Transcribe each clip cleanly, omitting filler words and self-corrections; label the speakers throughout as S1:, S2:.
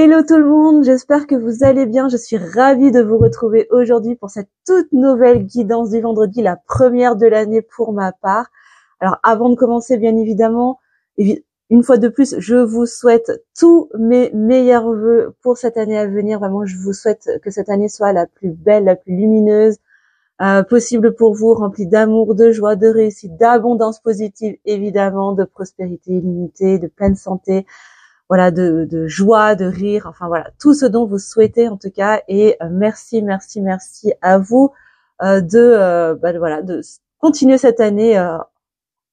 S1: Hello tout le monde, j'espère que vous allez bien. Je suis ravie de vous retrouver aujourd'hui pour cette toute nouvelle guidance du vendredi, la première de l'année pour ma part. Alors avant de commencer, bien évidemment, une fois de plus, je vous souhaite tous mes meilleurs vœux pour cette année à venir. Vraiment, je vous souhaite que cette année soit la plus belle, la plus lumineuse possible pour vous, remplie d'amour, de joie, de réussite, d'abondance positive, évidemment, de prospérité illimitée, de pleine santé. Voilà, de joie, de rire, enfin voilà, tout ce dont vous souhaitez en tout cas. Et merci à vous de continuer cette année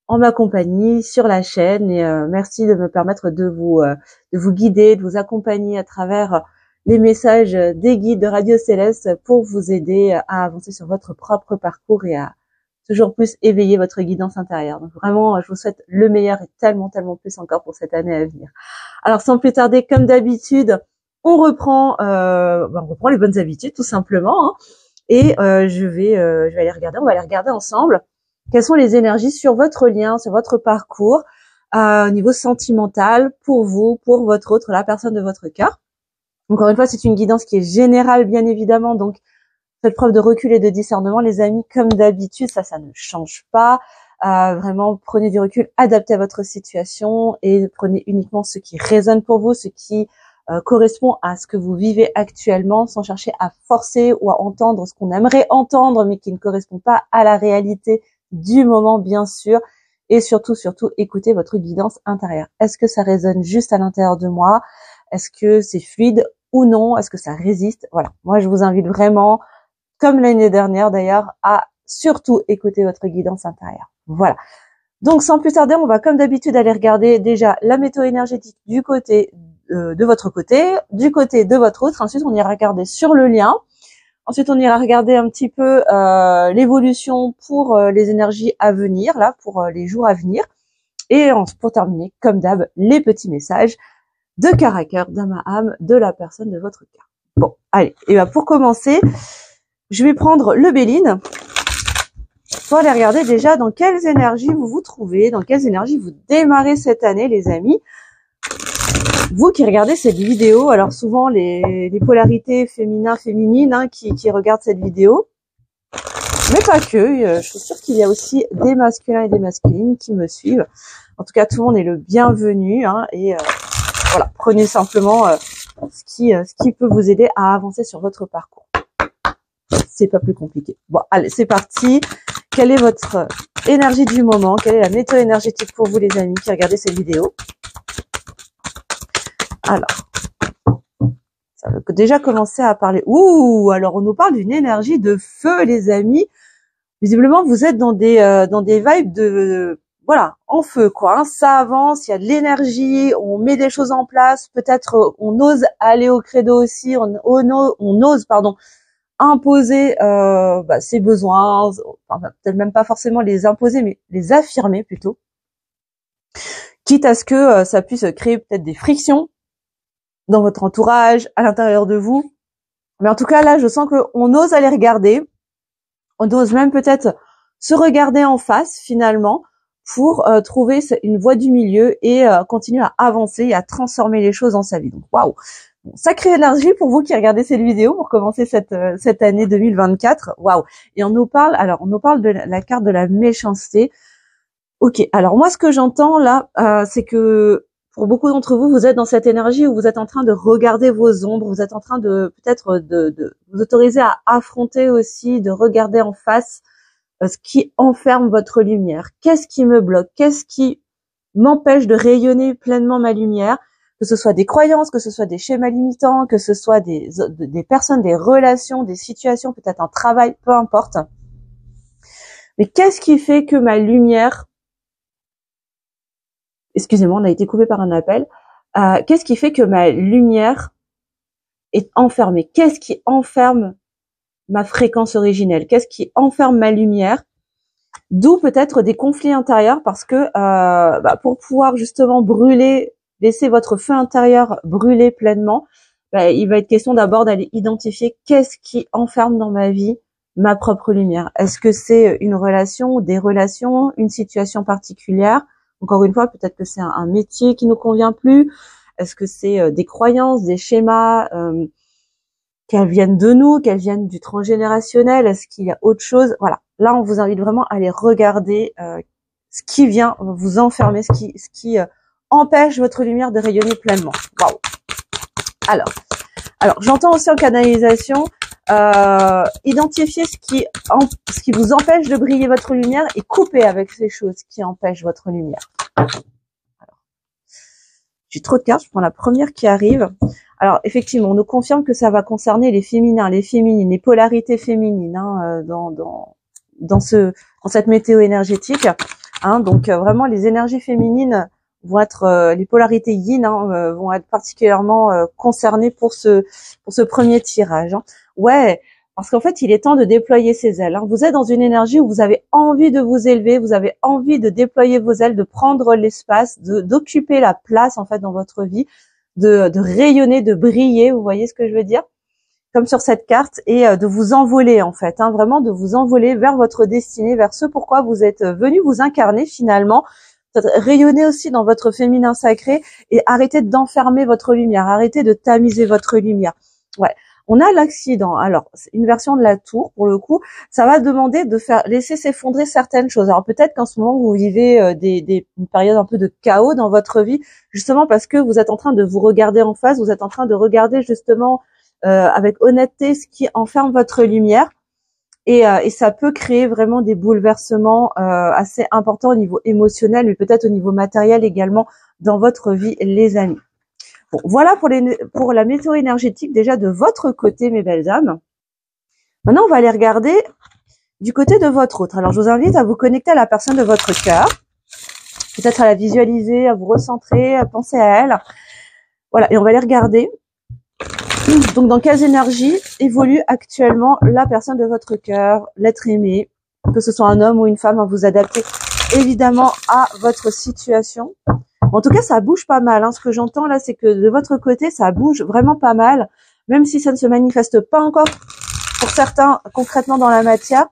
S1: en ma compagnie sur la chaîne. Et merci de me permettre de vous guider, de vous accompagner à travers les messages des guides de Radio Céleste pour vous aider à avancer sur votre propre parcours et à toujours plus éveiller votre guidance intérieure. Donc vraiment, je vous souhaite le meilleur et tellement plus encore pour cette année à venir. Alors sans plus tarder, comme d'habitude, on reprend les bonnes habitudes tout simplement. Et je vais aller regarder. On va aller regarder ensemble quelles sont les énergies sur votre lien, sur votre parcours, au niveau sentimental, pour vous, pour votre autre, la personne de votre cœur. Encore une fois, c'est une guidance qui est générale, bien évidemment, donc faites preuve de recul et de discernement, les amis, comme d'habitude, ça ne change pas. Vraiment, prenez du recul, adaptez à votre situation et prenez uniquement ce qui résonne pour vous, ce qui correspond à ce que vous vivez actuellement, sans chercher à forcer ou à entendre ce qu'on aimerait entendre, mais qui ne correspond pas à la réalité du moment, bien sûr. Et surtout, écoutez votre guidance intérieure. Est-ce que ça résonne juste à l'intérieur de moi? Est-ce que c'est fluide ou non? Est-ce que ça résiste? Voilà. Moi, je vous invite vraiment, comme l'année dernière d'ailleurs, à surtout écouter votre guidance intérieure. Voilà. Donc sans plus tarder, on va comme d'habitude aller regarder déjà la météo énergétique du côté de votre côté, du côté de votre autre. Ensuite, on ira regarder sur le lien. Ensuite, on ira regarder un petit peu l'évolution pour les énergies à venir, là, pour les jours à venir. Et pour terminer, comme d'hab, les petits messages de cœur à cœur, d'âme à âme, de la personne de votre cœur. Bon, allez. Et bien pour commencer, je vais prendre le Béline pour aller regarder déjà dans quelles énergies vous vous trouvez, dans quelles énergies vous démarrez cette année, les amis. Vous qui regardez cette vidéo, alors souvent les polarités féminines qui regardent cette vidéo, mais pas que, je suis sûre qu'il y a aussi des masculins et des masculines qui me suivent. En tout cas, tout le monde est le bienvenu, et voilà, prenez simplement ce qui peut vous aider à avancer sur votre parcours. C'est pas plus compliqué. Bon, allez, c'est parti. Quelle est votre énergie du moment? Quelle est la météo énergétique pour vous, les amis, qui regardez cette vidéo? Alors, ça va déjà commencer à parler. Ouh, alors on nous parle d'une énergie de feu, les amis. Visiblement, vous êtes dans des vibes de voilà, en feu, quoi. Ça avance, il y a de l'énergie, on met des choses en place. Peut-être on ose aller au credo aussi. On ose, imposer ses besoins, enfin, peut-être même pas forcément les imposer, mais les affirmer plutôt, quitte à ce que ça puisse créer peut-être des frictions dans votre entourage, à l'intérieur de vous. Mais en tout cas, là, je sens qu'on ose aller regarder, on ose même peut-être se regarder en face, finalement, pour trouver une voie du milieu et continuer à avancer et à transformer les choses dans sa vie. Donc, waouh! Sacrée énergie pour vous qui regardez cette vidéo pour commencer cette année 2024. Waouh. Et on nous parle de la carte de la méchanceté. Ok. Alors moi, ce que j'entends là, c'est que pour beaucoup d'entre vous, vous êtes dans cette énergie où vous êtes en train de regarder vos ombres, vous êtes en train de peut-être de vous autoriser à affronter aussi, de regarder en face ce qui enferme votre lumière. Qu'est-ce qui me bloque? Qu'est-ce qui m'empêche de rayonner pleinement ma lumière? Que ce soit des croyances, que ce soit des schémas limitants, que ce soit des personnes, des relations, des situations, peut-être un travail, peu importe. Mais qu'est-ce qui fait que ma lumière... Excusez-moi, on a été coupé par un appel. Qu'est-ce qui fait que ma lumière est enfermée? Qu'est-ce qui enferme ma fréquence originelle? Qu'est-ce qui enferme ma lumière? D'où peut-être des conflits intérieurs parce que pour pouvoir justement laisser votre feu intérieur brûler pleinement, il va être question d'abord d'aller identifier qu'est-ce qui enferme dans ma vie ma propre lumière. Est-ce que c'est une relation, des relations, une situation particulière? Encore une fois, peut-être que c'est un métier qui nous convient plus. Est-ce que c'est des croyances, des schémas, qu'elles viennent de nous, qu'elles viennent du transgénérationnel? Est-ce qu'il y a autre chose? Voilà. Là, on vous invite vraiment à aller regarder ce qui vient vous enfermer, ce qui empêche votre lumière de rayonner pleinement. Waouh. Alors, j'entends aussi en canalisation identifier ce qui vous empêche de briller votre lumière et couper avec ces choses qui empêchent votre lumière. Alors, j'ai trop de cartes, je prends la première qui arrive. Alors, effectivement, on nous confirme que ça va concerner les féminins, les féminines, les polarités féminines hein, dans cette météo énergétique. Hein, donc, vraiment, les énergies féminines vont être les polarités yin vont être particulièrement concernées pour ce premier tirage. Hein. Ouais, parce qu'en fait, il est temps de déployer ses ailes. Hein. Vous êtes dans une énergie où vous avez envie de vous élever, vous avez envie de déployer vos ailes, de prendre l'espace, d'occuper la place en fait dans votre vie, de rayonner, de briller. Vous voyez ce que je veux dire? Comme sur cette carte, et de vous envoler en fait, hein, vraiment de vous envoler vers votre destinée, vers ce pourquoi vous êtes venu vous incarner finalement. Rayonnez aussi dans votre féminin sacré et arrêtez d'enfermer votre lumière, arrêtez de tamiser votre lumière. Ouais, on a l'accident. Alors, c'est une version de la tour pour le coup. Ça va demander de laisser s'effondrer certaines choses. Alors peut-être qu'en ce moment vous vivez une période un peu de chaos dans votre vie, justement parce que vous êtes en train de vous regarder en face, vous êtes en train de regarder justement avec honnêteté ce qui enferme votre lumière. Et ça peut créer vraiment des bouleversements assez importants au niveau émotionnel, mais peut-être au niveau matériel également dans votre vie, les amis. Bon, voilà pour la météo énergétique déjà de votre côté, mes belles âmes. Maintenant, on va aller regarder du côté de votre autre. Alors, je vous invite à vous connecter à la personne de votre cœur, peut-être à la visualiser, à vous recentrer, à penser à elle. Voilà, et on va aller regarder. Donc, dans quelles énergies évolue actuellement la personne de votre cœur, l'être aimé, que ce soit un homme ou une femme, vous adaptez évidemment à votre situation. En tout cas, ça bouge pas mal. Hein. Ce que j'entends là, c'est que de votre côté, ça bouge vraiment pas mal, même si ça ne se manifeste pas encore pour certains concrètement dans la matière.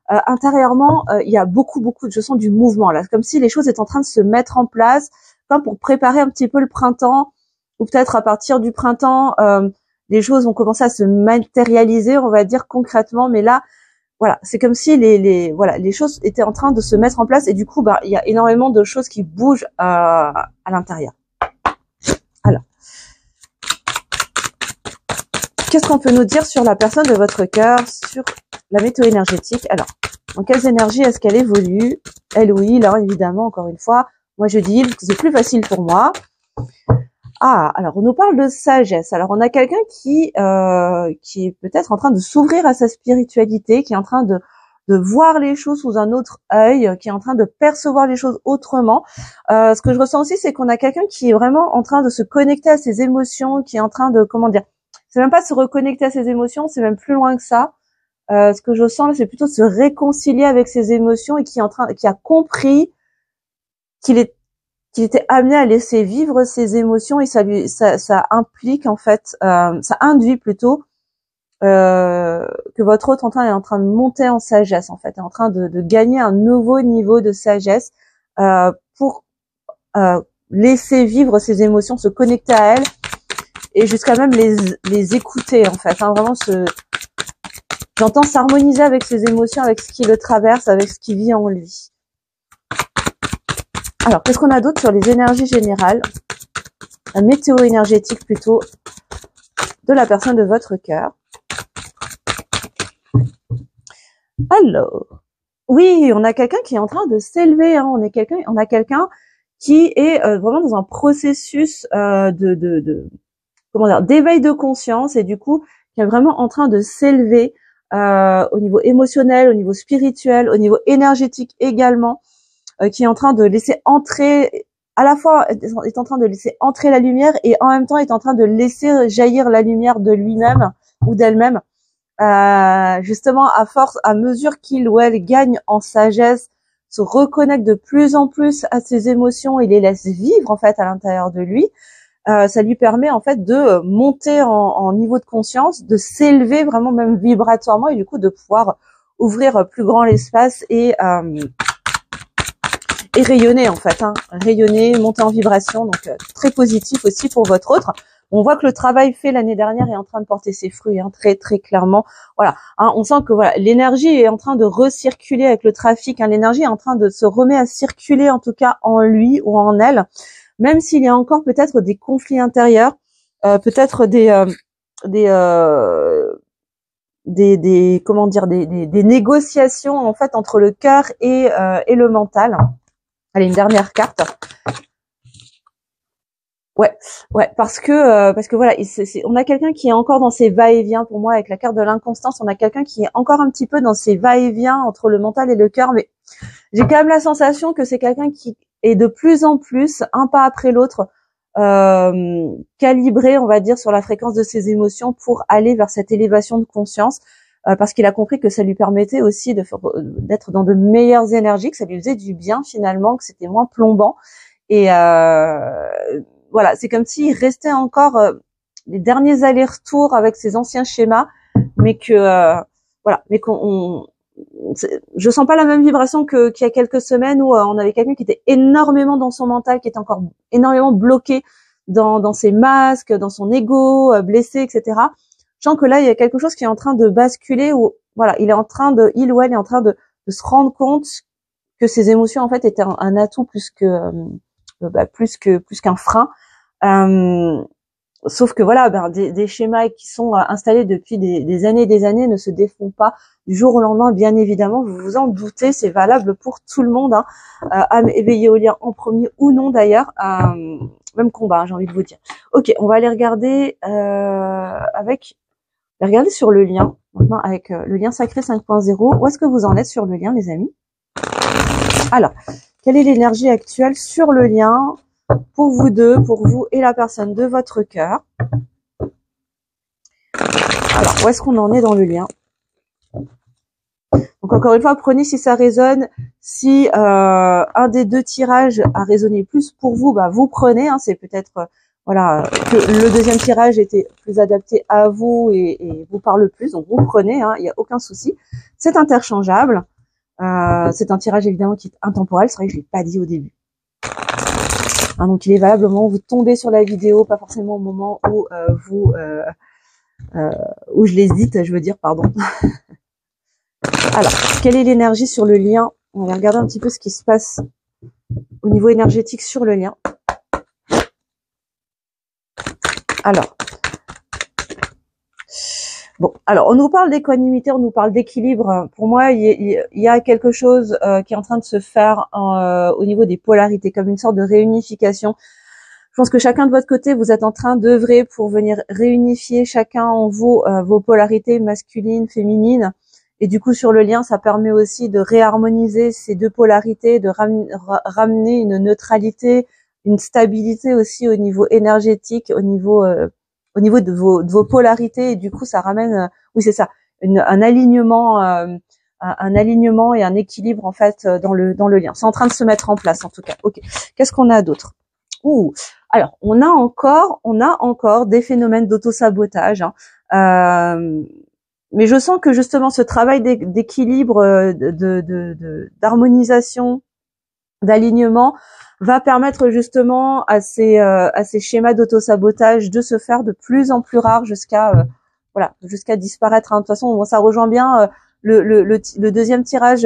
S1: Intérieurement, il y a beaucoup, je sens du mouvement là, comme si les choses étaient en train de se mettre en place, comme pour préparer un petit peu le printemps, ou peut-être à partir du printemps. Les choses vont commencer à se matérialiser, on va dire concrètement, mais là, voilà, c'est comme si les choses étaient en train de se mettre en place et du coup, il y a énormément de choses qui bougent à l'intérieur. Alors, qu'est-ce qu'on peut nous dire sur la personne de votre cœur, sur la météo énergétique? Alors, dans quelles énergies est-ce qu'elle évolue? Elle ou il, alors évidemment, encore une fois, moi je dis que c'est plus facile pour moi. Ah, alors on nous parle de sagesse. Alors on a quelqu'un qui est peut-être en train de s'ouvrir à sa spiritualité, qui est en train de voir les choses sous un autre œil, qui est en train de percevoir les choses autrement. Ce que je ressens aussi, c'est qu'on a quelqu'un qui est vraiment en train de se connecter à ses émotions, qui est en train de, comment dire, c'est même pas de se reconnecter à ses émotions, c'est même plus loin que ça. Ce que je sens, c'est plutôt de se réconcilier avec ses émotions et qui a compris qu'il était amené à laisser vivre ses émotions et ça implique en fait, ça induit plutôt que votre autre est en train de monter en sagesse en fait, est en train de gagner un nouveau niveau de sagesse pour laisser vivre ses émotions, se connecter à elles et jusqu'à même les écouter en fait. Hein, vraiment j'entends s'harmoniser avec ses émotions, avec ce qui le traverse, avec ce qui vit en lui. Alors, qu'est-ce qu'on a d'autre sur les énergies générales, la météo énergétique plutôt, de la personne de votre cœur? Alors, oui, on a quelqu'un qui est en train de s'élever, hein, on a quelqu'un qui est vraiment dans un processus d'éveil de conscience et du coup, qui est vraiment en train de s'élever au niveau émotionnel, au niveau spirituel, au niveau énergétique également. Qui est en train de laisser entrer, à la fois est en train de laisser entrer la lumière et en même temps est en train de laisser jaillir la lumière de lui-même ou d'elle-même. Justement, à mesure qu'il ou elle gagne en sagesse, se reconnecte de plus en plus à ses émotions et les laisse vivre en fait à l'intérieur de lui, ça lui permet en fait de monter en niveau de conscience, de s'élever vraiment même vibratoirement et du coup de pouvoir ouvrir plus grand l'espace et et rayonner en fait, hein, rayonner, monter en vibration, donc très positif aussi pour votre autre. On voit que le travail fait l'année dernière est en train de porter ses fruits, hein, très très clairement. Voilà, hein, on sent que voilà, l'énergie est en train de recirculer avec le trafic, hein, l'énergie est en train de se remettre à circuler en tout cas en lui ou en elle, même s'il y a encore peut-être des conflits intérieurs, peut-être des comment dire des négociations en fait entre le cœur et le mental. Allez, une dernière carte. Ouais, parce que voilà, on a quelqu'un qui est encore dans ses va-et-vient. Pour moi, avec la carte de l'inconstance, on a quelqu'un qui est encore un petit peu dans ses va-et-vient entre le mental et le cœur, mais j'ai quand même la sensation que c'est quelqu'un qui est de plus en plus, un pas après l'autre, calibré, on va dire, sur la fréquence de ses émotions pour aller vers cette élévation de conscience, parce qu'il a compris que ça lui permettait aussi d'être dans de meilleures énergies, que ça lui faisait du bien finalement, que c'était moins plombant. Et voilà, c'est comme s'il restait encore les derniers allers-retours avec ses anciens schémas, mais que voilà, mais je sens pas la même vibration qu'il y a quelques semaines où on avait quelqu'un qui était énormément dans son mental, qui était encore énormément bloqué dans ses masques, dans son ego, blessé, etc. Je sens que là, il y a quelque chose qui est en train de basculer où voilà, il ou elle est en train de se rendre compte que ses émotions en fait étaient un atout plus qu'un frein. Sauf que voilà, des schémas qui sont installés depuis des années et des années ne se défont pas du jour au lendemain, bien évidemment, vous vous en doutez, c'est valable pour tout le monde, hein. Âme éveillée au lien en premier ou non d'ailleurs, même combat, hein, j'ai envie de vous dire. Ok, on va aller regarder regarder sur le lien, maintenant avec le lien sacré 5.0, où est-ce que vous en êtes sur le lien les amis? Alors, quelle est l'énergie actuelle sur le lien pour vous deux, pour vous et la personne de votre cœur? Alors, où est-ce qu'on en est dans le lien? Donc, encore une fois, prenez si ça résonne. Si un des deux tirages a résonné plus pour vous, vous prenez. Hein, c'est peut-être voilà que le deuxième tirage était plus adapté à vous et vous parle plus. Donc, vous prenez. Hein, il n'y a aucun souci. C'est interchangeable. C'est un tirage évidemment qui est intemporel. C'est vrai que je l'ai pas dit au début. Hein, donc, il est valable au moment où vous tombez sur la vidéo, pas forcément au moment où où je l'hésite, je veux dire, pardon. Alors, quelle est l'énergie sur le lien? On va regarder un petit peu ce qui se passe au niveau énergétique sur le lien. Alors, bon, alors on nous parle d'équanimité, on nous parle d'équilibre. Pour moi, il y a quelque chose qui est en train de se faire au niveau des polarités, comme une sorte de réunification. Je pense que chacun de votre côté, vous êtes en train d'œuvrer pour venir réunifier chacun en vous vos polarités masculines, féminines. Et du coup, sur le lien, ça permet aussi de réharmoniser ces deux polarités, de ramener une neutralité, une stabilité aussi au niveau énergétique, au niveau de vos polarités. Et du coup, ça ramène, oui, c'est ça, un alignement et un équilibre en fait dans le lien. C'est en train de se mettre en place en tout cas. Ok. Qu'est-ce qu'on a d'autre? Alors, on a encore des phénomènes d'auto-sabotage, hein. Mais je sens que justement ce travail d'équilibre, d'harmonisation, d'alignement va permettre justement à ces schémas d'auto-sabotage de se faire de plus en plus rares jusqu'à disparaître. Hein. De toute façon, bon, ça rejoint bien le deuxième tirage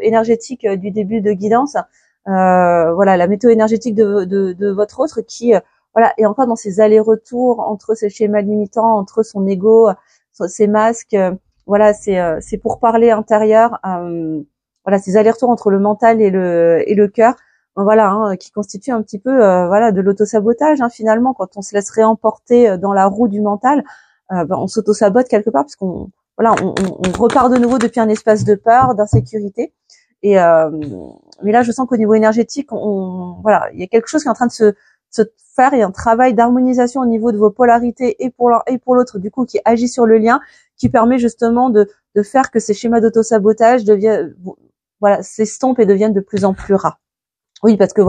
S1: énergétique du début de guidance. La météo énergétique de votre autre qui est encore dans ces allers-retours entre ces schémas limitants, entre son ego, ces masques, c'est pour parler intérieur, ces allers-retours entre le mental et le cœur, qui constituent un petit peu de l'auto-sabotage, hein, finalement quand on se laisserait emporter dans la roue du mental, on s'auto-sabote quelque part parce qu'on on repart de nouveau depuis un espace de peur, d'insécurité. Et mais là, je sens qu'au niveau énergétique, il y a quelque chose qui est en train de se faire. Il y a un travail d'harmonisation au niveau de vos polarités et pour l'un et pour l'autre, du coup, qui agit sur le lien, qui permet justement de faire que ces schémas d'auto-sabotage s'estompent et deviennent de plus en plus rares. Oui, parce que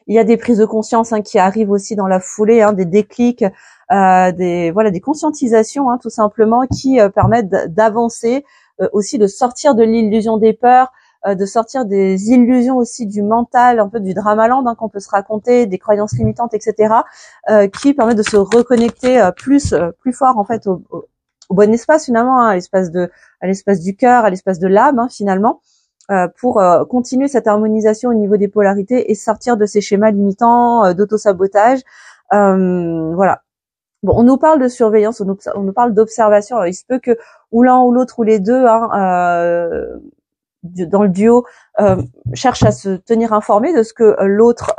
S1: il y a des prises de conscience qui arrivent aussi dans la foulée, des déclics, des conscientisations, tout simplement, qui permettent d'avancer, aussi de sortir de l'illusion des peurs. de sortir des illusions aussi du mental, un peu du dramaland hein, qu'on peut se raconter, des croyances limitantes, etc., qui permet de se reconnecter plus fort en fait au bon espace finalement, hein, à l'espace du cœur, à l'espace de l'âme hein, finalement, pour continuer cette harmonisation au niveau des polarités et sortir de ces schémas limitants, d'auto-sabotage. Voilà. Bon, on nous parle de surveillance, on nous parle d'observation. Alors, il se peut que ou l'un ou l'autre ou les deux, hein, dans le duo, cherchent à se tenir informé de ce que l'autre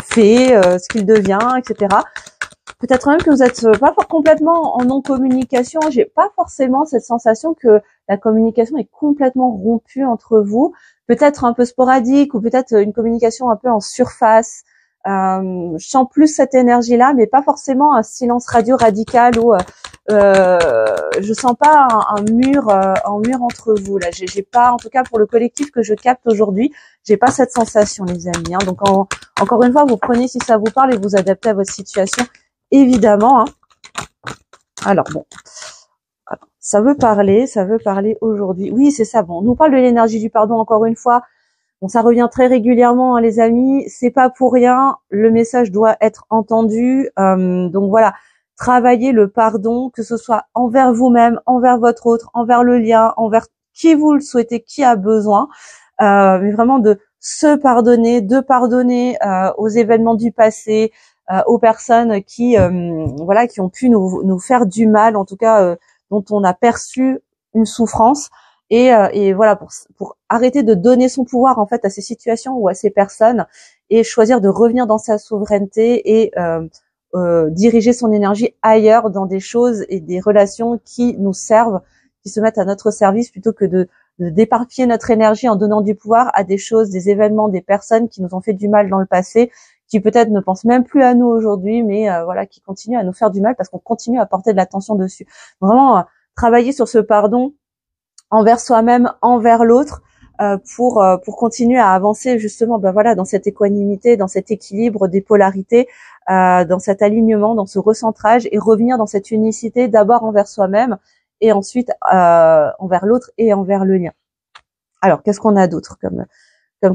S1: fait, ce qu'il devient, etc. Peut-être même que vous êtes pas complètement en non-communication. J'ai pas forcément cette sensation que la communication est complètement rompue entre vous. Peut-être un peu sporadique ou peut-être une communication un peu en surface. Je sens plus cette énergie-là, mais pas forcément un silence radio radical où je sens pas un mur entre vous. Là, j'ai pas, en tout cas pour le collectif que je capte aujourd'hui, j'ai pas cette sensation, les amis. Hein. Donc encore une fois, vous prenez si ça vous parle et vous adaptez à votre situation, évidemment. Hein. Alors bon, ça veut parler aujourd'hui. Oui, c'est ça. Bon, on nous parle de l'énergie du pardon encore une fois. Bon, ça revient très régulièrement, hein, les amis. C'est pas pour rien. Le message doit être entendu. Donc voilà, travaillez le pardon, que ce soit envers vous-même, envers votre autre, envers le lien, envers qui vous le souhaitez, qui a besoin. Mais vraiment de se pardonner, de pardonner aux événements du passé, aux personnes qui ont pu nous faire du mal, en tout cas dont on a perçu une souffrance. Et voilà, pour arrêter de donner son pouvoir en fait à ces situations ou à ces personnes et choisir de revenir dans sa souveraineté et diriger son énergie ailleurs dans des choses et des relations qui nous servent, qui se mettent à notre service plutôt que de d'éparpiller notre énergie en donnant du pouvoir à des choses, des événements, des personnes qui nous ont fait du mal dans le passé, qui peut-être ne pensent même plus à nous aujourd'hui, mais voilà, qui continuent à nous faire du mal parce qu'on continue à porter de l'attention dessus. Vraiment, travailler sur ce pardon envers soi-même, envers l'autre, pour continuer à avancer justement, voilà, dans cette équanimité, dans cet équilibre des polarités, dans cet alignement, dans ce recentrage et revenir dans cette unicité d'abord envers soi-même et ensuite envers l'autre et envers le lien. Alors, qu'est-ce qu'on a d'autre comme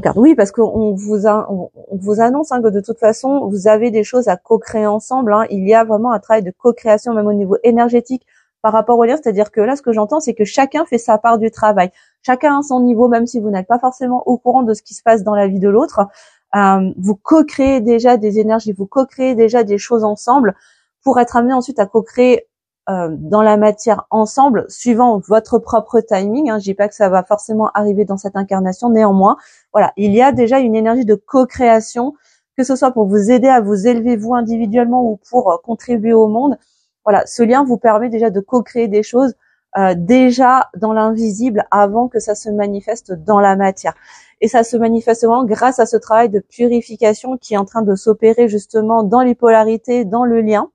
S1: carte? Oui, parce qu'on vous annonce hein, que de toute façon, vous avez des choses à co-créer ensemble. Hein. Il y a vraiment un travail de co-création, même au niveau énergétique, par rapport au lien. C'est-à-dire que là, ce que j'entends, c'est que chacun fait sa part du travail. Chacun à son niveau, même si vous n'êtes pas forcément au courant de ce qui se passe dans la vie de l'autre. Vous co-créez déjà des énergies, vous co-créez déjà des choses ensemble pour être amené ensuite à co-créer dans la matière ensemble, suivant votre propre timing. Hein. Je dis pas que ça va forcément arriver dans cette incarnation, néanmoins, voilà, il y a déjà une énergie de co-création, que ce soit pour vous aider à vous élever vous individuellement ou pour contribuer au monde. Voilà, ce lien vous permet déjà de co-créer des choses déjà dans l'invisible avant que ça se manifeste dans la matière. Et ça se manifeste vraiment grâce à ce travail de purification qui est en train de s'opérer justement dans les polarités, dans le lien.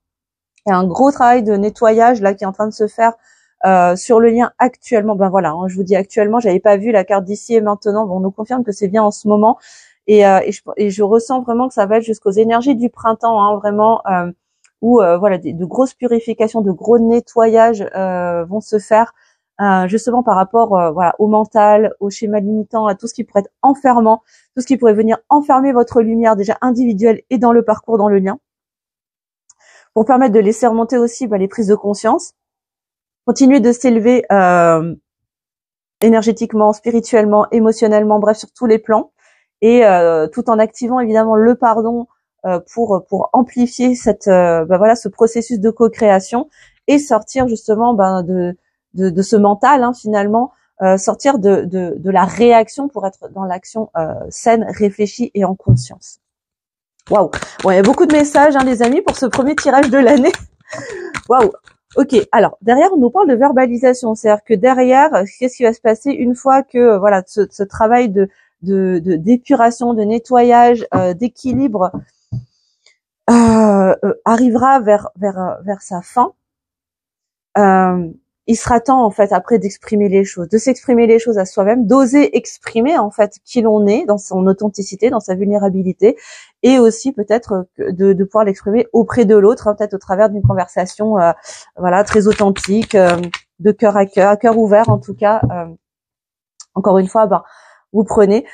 S1: Il y a un gros travail de nettoyage là qui est en train de se faire sur le lien actuellement. Ben voilà, hein, je vous dis actuellement, j'avais pas vu la carte d'ici et maintenant. Bon, on nous confirme que c'est bien en ce moment. Et je ressens vraiment que ça va être jusqu'aux énergies du printemps, hein, vraiment, où voilà, de grosses purifications, de gros nettoyages vont se faire justement par rapport voilà, au mental, au schéma limitant, à tout ce qui pourrait être enfermant, tout ce qui pourrait venir enfermer votre lumière déjà individuelle et dans le parcours, dans le lien, pour permettre de laisser remonter aussi les prises de conscience, continuer de s'élever énergétiquement, spirituellement, émotionnellement, bref, sur tous les plans, et tout en activant évidemment le pardon pour amplifier voilà, ce processus de co-création et sortir justement de ce mental hein, finalement, sortir de la réaction pour être dans l'action saine, réfléchie et en conscience. Waouh, bon, il y a beaucoup de messages hein, les amis pour ce premier tirage de l'année. Waouh. Ok, alors derrière on nous parle de verbalisation, c'est-à-dire que derrière, qu'est-ce qui va se passer une fois que voilà ce travail de d'épuration, de nettoyage, d'équilibre arrivera vers sa fin. Il sera temps en fait après d'exprimer les choses, de s'exprimer les choses à soi-même, d'oser exprimer en fait qui l'on est dans son authenticité, dans sa vulnérabilité, et aussi peut-être de pouvoir l'exprimer auprès de l'autre, hein, peut-être au travers d'une conversation voilà très authentique, de cœur à cœur ouvert en tout cas, encore une fois, vous prenez.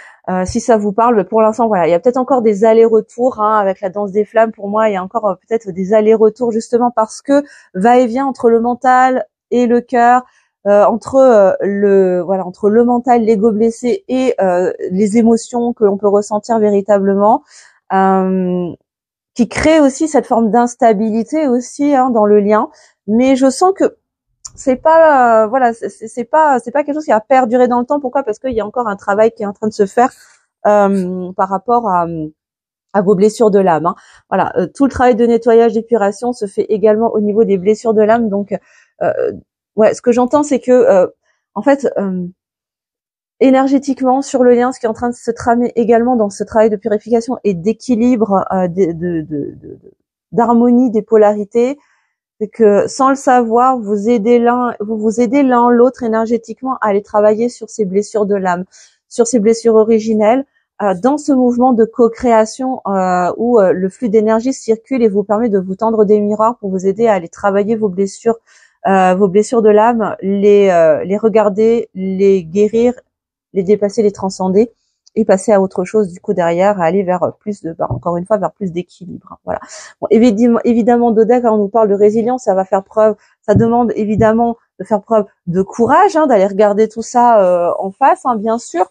S1: Si ça vous parle, pour l'instant, voilà, il y a peut-être encore des allers-retours avec la danse des flammes. Pour moi, il y a encore peut-être des allers-retours justement parce que va-et-vient entre le mental et le cœur, entre le mental, l'ego blessé et les émotions que l'on peut ressentir véritablement, qui crée aussi cette forme d'instabilité aussi dans le lien. Mais je sens que c'est pas c'est pas quelque chose qui va perdurer dans le temps. Pourquoi? Parce qu'il y a encore un travail qui est en train de se faire par rapport à vos blessures de l'âme. Voilà, tout le travail de nettoyage, d'épuration se fait également au niveau des blessures de l'âme. Donc ce que j'entends, c'est que en fait énergétiquement sur le lien, ce qui est en train de se tramer également dans ce travail de purification et d'équilibre, d'harmonie des polarités, c'est que sans le savoir, vous vous aidez l'un l'autre énergétiquement à aller travailler sur ces blessures de l'âme, sur ces blessures originelles, dans ce mouvement de co-création où le flux d'énergie circule et vous permet de vous tendre des miroirs pour vous aider à aller travailler vos blessures de l'âme, les regarder, les guérir, les dépasser, les transcender et passer à autre chose du coup derrière, à aller vers plus de, encore une fois, vers plus d'équilibre. Voilà. Bon, évidemment, Doda, quand on nous parle de résilience, ça demande évidemment de faire preuve de courage, d'aller regarder tout ça en face, bien sûr.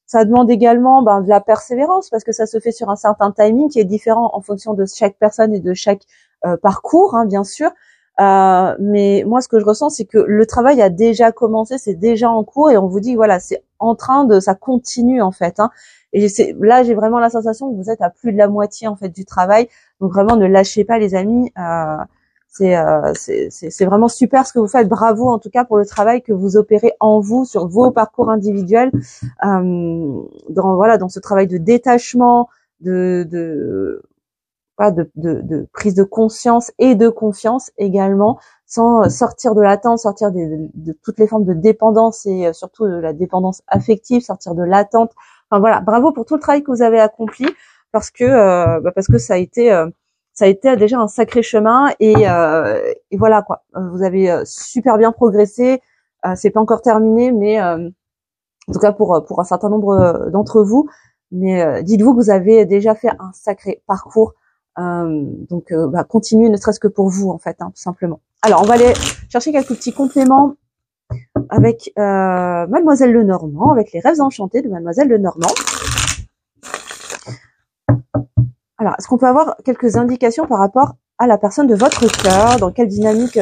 S1: Ça demande également de la persévérance parce que ça se fait sur un certain timing qui est différent en fonction de chaque personne et de chaque parcours, bien sûr. Mais moi, ce que je ressens, c'est que le travail a déjà commencé, c'est déjà en cours et on vous dit, voilà, ça continue en fait. Et là, j'ai vraiment la sensation que vous êtes à plus de la moitié en fait du travail. Donc vraiment, ne lâchez pas, les amis. C'est vraiment super ce que vous faites. Bravo en tout cas pour le travail que vous opérez en vous sur vos parcours individuels, dans ce travail de détachement, de prise de conscience et de confiance également, sans sortir de l'attente, sortir de toutes les formes de dépendance et surtout de la dépendance affective, sortir de l'attente. Enfin voilà, bravo pour tout le travail que vous avez accompli parce que ça a été déjà un sacré chemin et voilà quoi. Vous avez super bien progressé. C'est pas encore terminé, mais en tout cas pour un certain nombre d'entre vous. Mais dites-vous que vous avez déjà fait un sacré parcours. Donc continuez, ne serait-ce que pour vous en fait, tout simplement. Alors on va aller chercher quelques petits compléments avec Mademoiselle Lenormand, avec les rêves enchantés de Mademoiselle Lenormand. Alors, est-ce qu'on peut avoir quelques indications par rapport à la personne de votre cœur? Dans quelle dynamique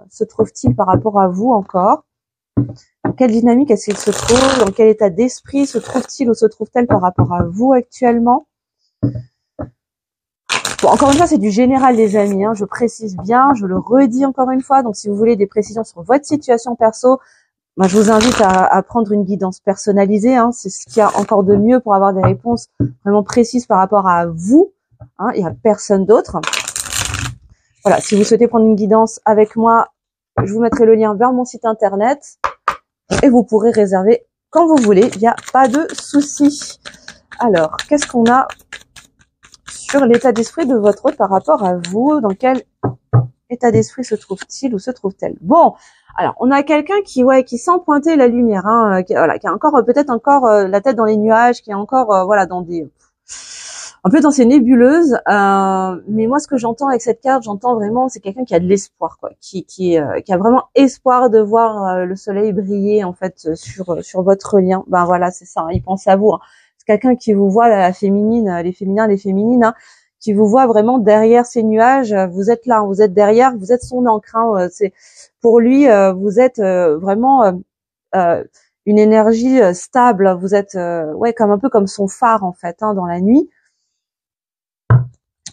S1: se trouve-t-il par rapport à vous encore? Dans quelle dynamique est-ce qu'il se trouve? Dans quel état d'esprit se trouve-t-il ou se trouve-t-elle par rapport à vous actuellement? Bon, encore une fois, c'est du général, les amis. Je précise bien, je le redis encore une fois. Donc, si vous voulez des précisions sur votre situation perso, je vous invite à prendre une guidance personnalisée. C'est ce qu'il y a encore de mieux pour avoir des réponses vraiment précises par rapport à vous. Il n'y a personne d'autre. Voilà, si vous souhaitez prendre une guidance avec moi, je vous mettrai le lien vers mon site internet et vous pourrez réserver quand vous voulez. Il n'y a pas de souci. Alors, qu'est-ce qu'on a sur l'état d'esprit de votre hôte par rapport à vous? Dans quel état d'esprit se trouve-t-il ou se trouve-t-elle? Bon, alors on a quelqu'un qui sent pointer la lumière, qui a encore peut-être encore la tête dans les nuages, qui est encore un peu dans ces nébuleuses. Mais moi, ce que j'entends avec cette carte, j'entends vraiment, c'est quelqu'un qui a de l'espoir, qui a vraiment espoir de voir le soleil briller en fait sur votre lien. Voilà, c'est ça. Il pense à vous. C'est quelqu'un qui vous voit, la féminine, les féminines, qui vous voit vraiment derrière ces nuages. Vous êtes là, vous êtes derrière, vous êtes son encre. C'est pour lui, vous êtes vraiment une énergie stable. Vous êtes comme un peu comme son phare en fait dans la nuit.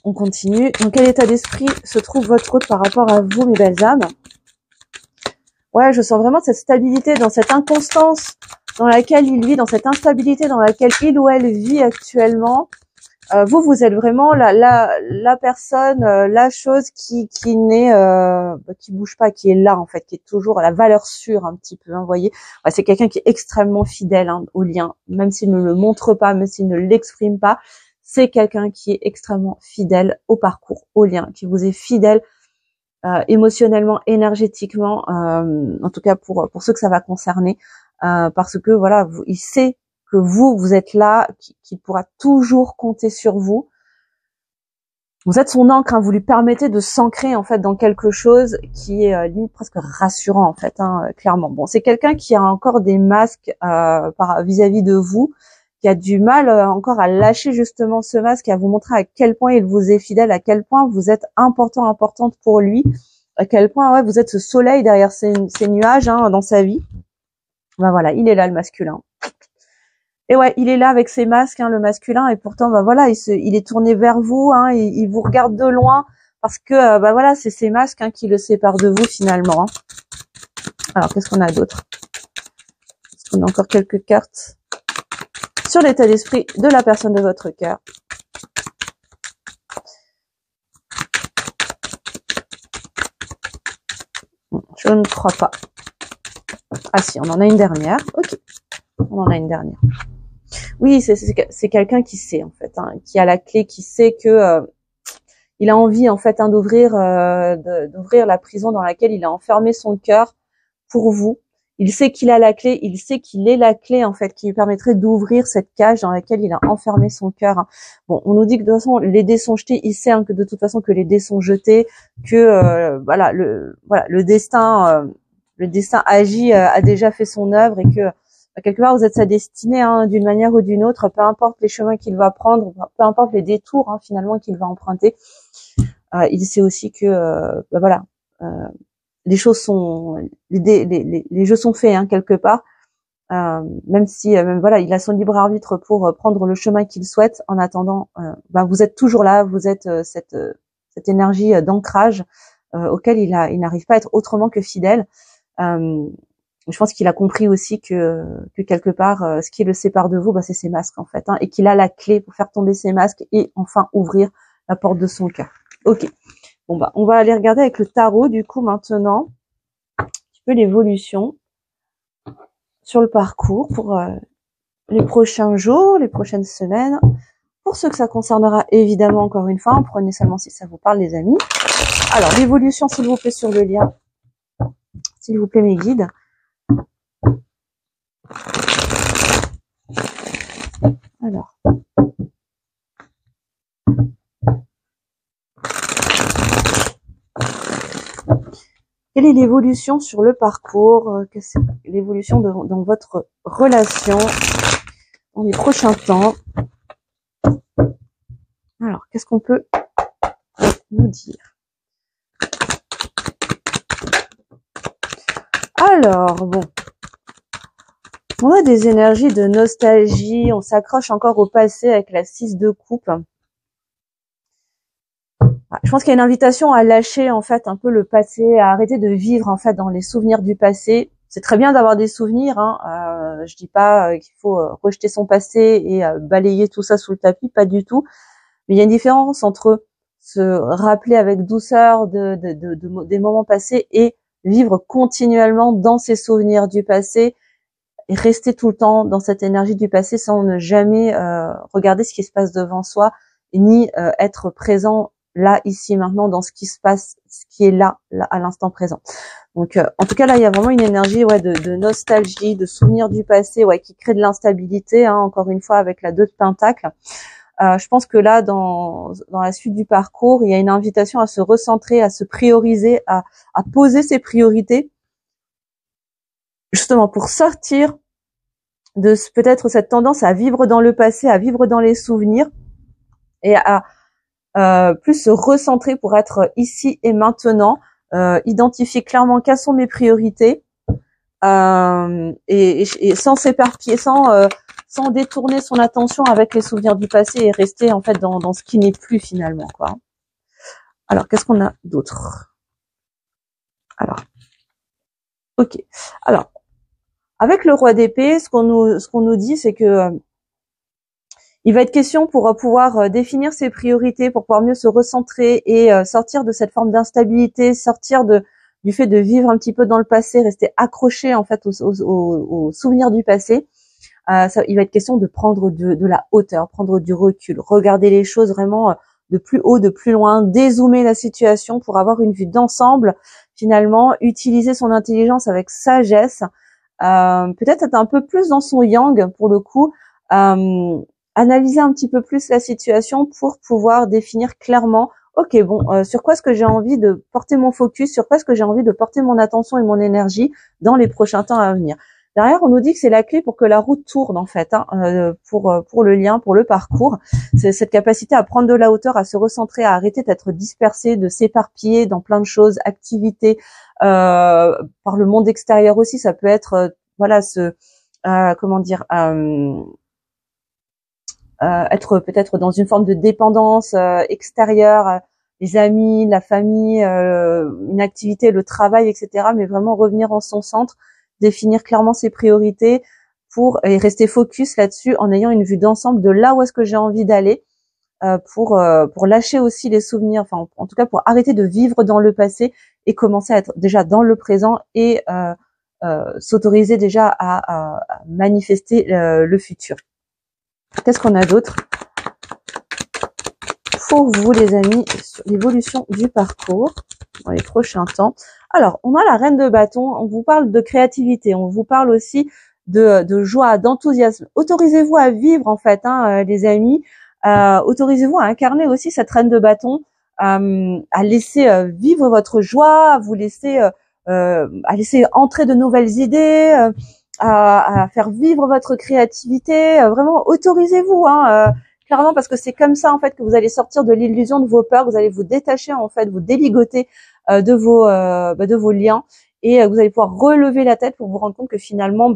S1: On continue. Dans quel état d'esprit se trouve votre hôte par rapport à vous, mes belles âmes? Ouais, je sens vraiment cette stabilité, dans cette inconstance dans laquelle il vit, dans cette instabilité dans laquelle il ou elle vit actuellement. Vous êtes vraiment la personne, la chose qui n'est qui bouge pas, qui est là en fait, qui est toujours à la valeur sûre un petit peu. Vous voyez, c'est quelqu'un qui est extrêmement fidèle au lien, même s'il ne le montre pas, même s'il ne l'exprime pas. C'est quelqu'un qui est extrêmement fidèle au parcours, au lien, qui vous est fidèle émotionnellement, énergétiquement, en tout cas pour ceux que ça va concerner. parce que voilà, il sait que vous êtes là, qu'il pourra toujours compter sur vous. Vous êtes son ancre, hein, vous lui permettez de s'ancrer en fait dans quelque chose qui est limite presque rassurant en fait, clairement. Bon, c'est quelqu'un qui a encore des masques vis-à-vis de vous, qui a du mal encore à lâcher justement ce masque et à vous montrer à quel point il vous est fidèle, à quel point vous êtes importante pour lui, à quel point ouais, vous êtes ce soleil derrière ces nuages dans sa vie. Ben voilà, il est là le masculin. Et ouais, il est là avec ses masques, le masculin, et pourtant, bah voilà, il est tourné vers vous, il vous regarde de loin, parce que, bah voilà, c'est ses masques qui le séparent de vous finalement. Alors, qu'est-ce qu'on a d'autre? Est-ce qu'on a encore quelques cartes sur l'état d'esprit de la personne de votre cœur? Je ne crois pas. Ah si, on en a une dernière. Ok, on en a une dernière. Oui, c'est quelqu'un qui sait en fait, qui a la clé, qui sait que il a envie en fait d'ouvrir la prison dans laquelle il a enfermé son cœur pour vous. Il sait qu'il a la clé, il sait qu'il est la clé en fait qui lui permettrait d'ouvrir cette cage dans laquelle il a enfermé son cœur. Bon, on nous dit que de toute façon les dés sont jetés, il sait que de toute façon que les dés sont jetés, que le destin agit, a déjà fait son œuvre et que quelque part vous êtes sa destinée d'une manière ou d'une autre, peu importe les chemins qu'il va prendre, peu importe les détours finalement qu'il va emprunter. Il sait aussi que les choses sont les jeux sont faits quelque part, même si il a son libre arbitre pour prendre le chemin qu'il souhaite. En attendant, vous êtes toujours là, vous êtes cette énergie d'ancrage auquel il n'arrive pas à être autrement que fidèle. Je pense qu'il a compris aussi que quelque part, ce qui le sépare de vous, c'est ses masques en fait, et qu'il a la clé pour faire tomber ses masques et enfin ouvrir la porte de son cœur. Ok. Bon on va aller regarder avec le tarot du coup maintenant un petit peu l'évolution sur le parcours pour les prochains jours, les prochaines semaines. Pour ceux que ça concernera, évidemment, encore une fois, prenez seulement si ça vous parle, les amis. Alors, l'évolution, s'il vous plaît, sur le lien. S'il vous plaît, mes guides. Alors. Quelle est l'évolution sur le parcours? Quelle est l'évolution dans votre relation dans les prochains temps? Alors, qu'est-ce qu'on peut nous dire? Alors, bon. On a des énergies de nostalgie, on s'accroche encore au passé avec la 6 de coupe. Je pense qu'il y a une invitation à lâcher en fait un peu le passé, à arrêter de vivre en fait dans les souvenirs du passé. C'est très bien d'avoir des souvenirs, je dis pas qu'il faut rejeter son passé et balayer tout ça sous le tapis, pas du tout. Mais il y a une différence entre se rappeler avec douceur des moments passés et vivre continuellement dans ces souvenirs du passé et rester tout le temps dans cette énergie du passé sans ne jamais regarder ce qui se passe devant soi, ni être présent là, ici, maintenant, dans ce qui se passe, ce qui est là à l'instant présent. Donc, en tout cas, là, il y a vraiment une énergie de nostalgie, de souvenirs du passé, qui crée de l'instabilité, encore une fois, avec la 2 de Pentacle. Je pense que là, dans la suite du parcours, il y a une invitation à se recentrer, à se prioriser, à poser ses priorités, justement pour sortir de peut-être cette tendance à vivre dans le passé, à vivre dans les souvenirs, et à plus se recentrer pour être ici et maintenant, identifier clairement quelles sont mes priorités, et sans s'éparpiller, sans détourner son attention avec les souvenirs du passé et rester en fait dans ce qui n'est plus finalement, quoi. Alors, qu'est-ce qu'on a d'autre? Alors, ok. Alors, avec le roi d'épée, ce qu'on nous dit, c'est que il va être question pour pouvoir définir ses priorités, pour pouvoir mieux se recentrer et sortir de cette forme d'instabilité, sortir du fait de vivre un petit peu dans le passé, rester accroché en fait aux souvenirs du passé. Il va être question de prendre de la hauteur, prendre du recul, regarder les choses vraiment de plus haut, de plus loin, dézoomer la situation pour avoir une vue d'ensemble, finalement, utiliser son intelligence avec sagesse, peut-être être un peu plus dans son yang pour le coup, analyser un petit peu plus la situation pour pouvoir définir clairement, ok, bon, sur quoi est-ce que j'ai envie de porter mon focus, sur quoi est-ce que j'ai envie de porter mon attention et mon énergie dans les prochains temps à venir. Derrière, on nous dit que c'est la clé pour que la roue tourne en fait, pour le lien, pour le parcours. C'est cette capacité à prendre de la hauteur, à se recentrer, à arrêter d'être dispersé, de s'éparpiller dans plein de choses, activités, par le monde extérieur aussi. Ça peut être, être peut-être dans une forme de dépendance extérieure, les amis, la famille, une activité, le travail, etc. Mais vraiment revenir en son centre, définir clairement ses priorités et rester focus là-dessus en ayant une vue d'ensemble de là où est-ce que j'ai envie d'aller, pour lâcher aussi les souvenirs, enfin en tout cas pour arrêter de vivre dans le passé et commencer à être déjà dans le présent et s'autoriser déjà à manifester le futur. Qu'est-ce qu'on a d'autre pour vous les amis sur l'évolution du parcours dans les prochains temps? Alors, on a la reine de bâton, on vous parle de créativité, on vous parle aussi de joie, d'enthousiasme. Autorisez-vous à vivre en fait, les amis. Autorisez-vous à incarner aussi cette reine de bâton, à laisser vivre votre joie, à vous laisser à laisser entrer de nouvelles idées, à faire vivre votre créativité. Vraiment, autorisez-vous, clairement, parce que c'est comme ça en fait que vous allez sortir de l'illusion de vos peurs, vous allez vous détacher en fait, vous déligoter de vos liens, et vous allez pouvoir relever la tête pour vous rendre compte que finalement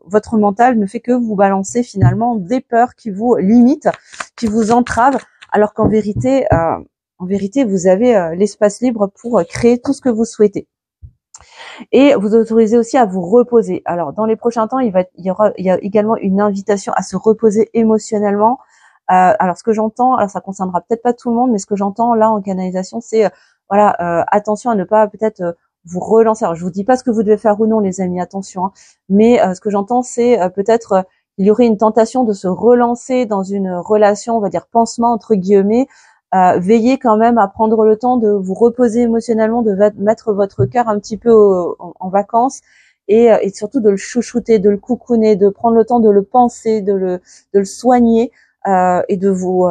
S1: votre mental ne fait que vous balancer finalement des peurs qui vous limitent, qui vous entravent, alors qu'en vérité vous avez l'espace libre pour créer tout ce que vous souhaitez. Et vous autorisez aussi à vous reposer. Alors dans les prochains temps, il y a également une invitation à se reposer émotionnellement. Alors ce que j'entends, alors ça concernera peut-être pas tout le monde, mais ce que j'entends là en canalisation, c'est attention à ne pas peut-être vous relancer. Alors je vous dis pas ce que vous devez faire ou non, les amis, attention. Mais ce que j'entends, c'est peut-être il y aurait une tentation de se relancer dans une relation, on va dire pansement entre guillemets. Veillez quand même à prendre le temps de vous reposer émotionnellement, de mettre votre cœur un petit peu en vacances, et surtout de le chouchouter, de le coucouner, de prendre le temps de le penser, de le soigner, et de vous